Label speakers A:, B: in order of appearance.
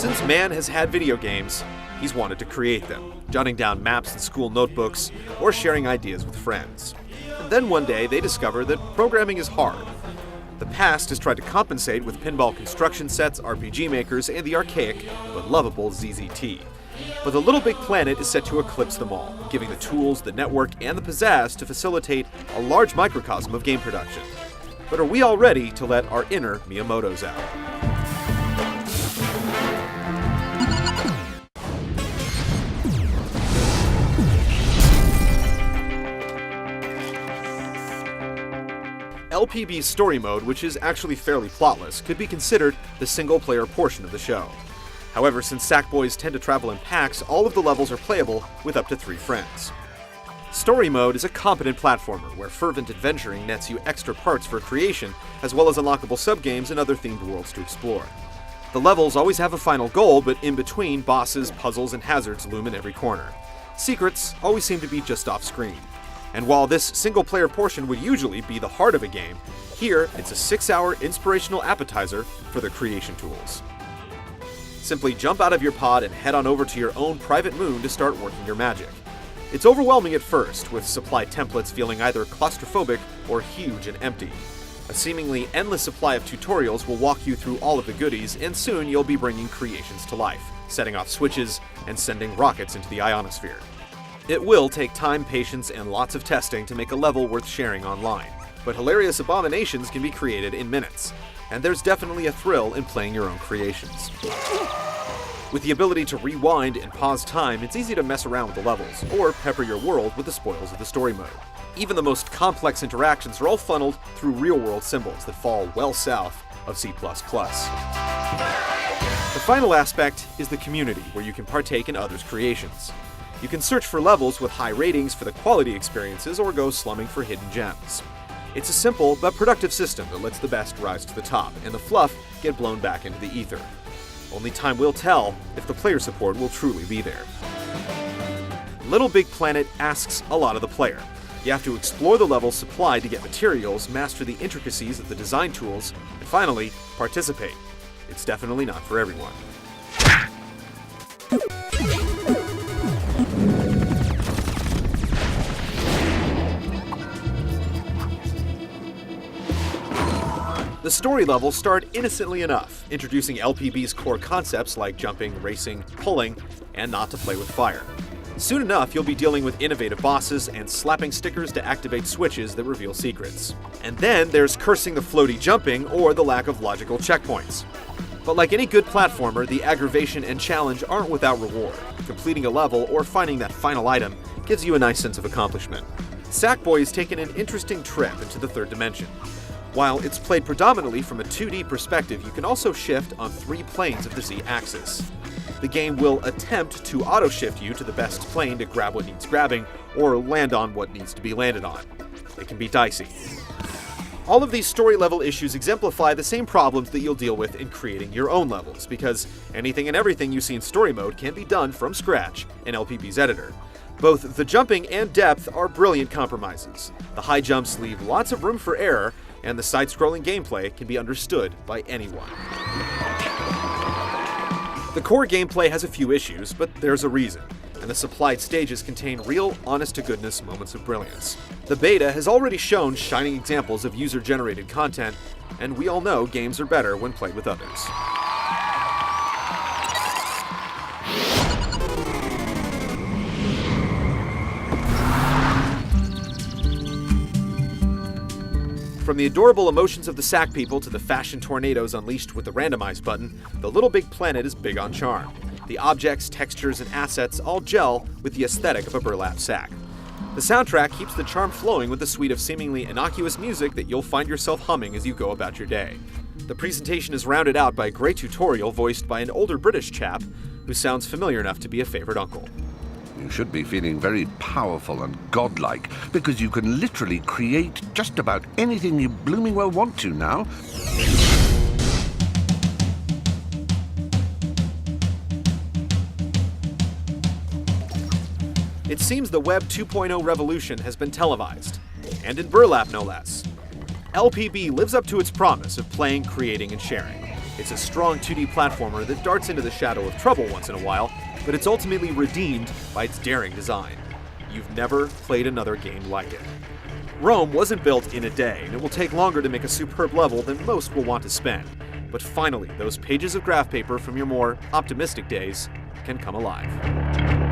A: Since man has had video games, he's wanted to create them, jotting down maps in school notebooks or sharing ideas with friends. And then one day they discover that programming is hard. The past has tried to compensate with pinball construction sets, RPG makers, and the archaic but lovable ZZT. But the Littlebigplanet is set to eclipse them all, giving the tools, the network, and the pizzazz to facilitate a large microcosm of game production. But are we all ready to let our inner Miyamotos out? LPB's story mode, which is actually fairly plotless, could be considered the single-player portion of the show. However, since Sackboys tend to travel in packs, all of the levels are playable with up to 3 friends. Story mode is a competent platformer where fervent adventuring nets you extra parts for creation, as well as unlockable subgames and other themed worlds to explore. The levels always have a final goal, but in between, bosses, puzzles, and hazards loom in every corner. Secrets always seem to be just off-screen. And while this single-player portion would usually be the heart of a game, here it's a 6-hour inspirational appetizer for the creation tools. Simply jump out of your pod and head on over to your own private moon to start working your magic. It's overwhelming at first, with supply templates feeling either claustrophobic or huge and empty. A seemingly endless supply of tutorials will walk you through all of the goodies, and soon you'll be bringing creations to life, setting off switches and sending rockets into the ionosphere. It will take time, patience, and lots of testing to make a level worth sharing online, but hilarious abominations can be created in minutes, and there's definitely a thrill in playing your own creations. With the ability to rewind and pause time, it's easy to mess around with the levels, or pepper your world with the spoils of the story mode. Even the most complex interactions are all funneled through real-world symbols that fall well south of C++. The final aspect is the community, where you can partake in others' creations. You can search for levels with high ratings for the quality experiences or go slumming for hidden gems. It's a simple but productive system that lets the best rise to the top and the fluff get blown back into the ether. Only time will tell if the player support will truly be there. Littlebigplanet asks a lot of the player. You have to explore the levels supplied to get materials, master the intricacies of the design tools, and finally, participate. It's definitely not for everyone. The story levels start innocently enough, introducing LPB's core concepts like jumping, racing, pulling, and not to play with fire. Soon enough, you'll be dealing with innovative bosses and slapping stickers to activate switches that reveal secrets. And then there's cursing the floaty jumping or the lack of logical checkpoints. But like any good platformer, the aggravation and challenge aren't without reward. Completing a level or finding that final item gives you a nice sense of accomplishment. Sackboy has taken an interesting trip into the third dimension. While it's played predominantly from a 2D perspective, you can also shift on 3 planes of the Z-axis. The game will attempt to auto-shift you to the best plane to grab what needs grabbing, or land on what needs to be landed on. It can be dicey. All of these story-level issues exemplify the same problems that you'll deal with in creating your own levels, because anything and everything you see in story mode can be done from scratch in LPB's editor. Both the jumping and depth are brilliant compromises. The high jumps leave lots of room for error, and the side-scrolling gameplay can be understood by anyone. The core gameplay has a few issues, but there's a reason, and the supplied stages contain real, honest-to-goodness moments of brilliance. The beta has already shown shining examples of user-generated content, and we all know games are better when played with others. From the adorable emotions of the Sack people to the fashion tornadoes unleashed with the randomize button, the Littlebigplanet is big on charm. The objects, textures, and assets all gel with the aesthetic of a burlap sack. The soundtrack keeps the charm flowing with a suite of seemingly innocuous music that you'll find yourself humming as you go about your day. The presentation is rounded out by a great tutorial voiced by an older British chap who sounds familiar enough to be a favorite uncle.
B: You should be feeling very powerful and godlike, because you can literally create just about anything you blooming well want to now.
A: It seems the Web 2.0 revolution has been televised, and in burlap no less. LPB lives up to its promise of playing, creating, and sharing. It's a strong 2D platformer that darts into the shadow of trouble once in a while, but it's ultimately redeemed by its daring design. You've never played another game like it. Rome wasn't built in a day, and it will take longer to make a superb level than most will want to spend. But finally, those pages of graph paper from your more optimistic days can come alive.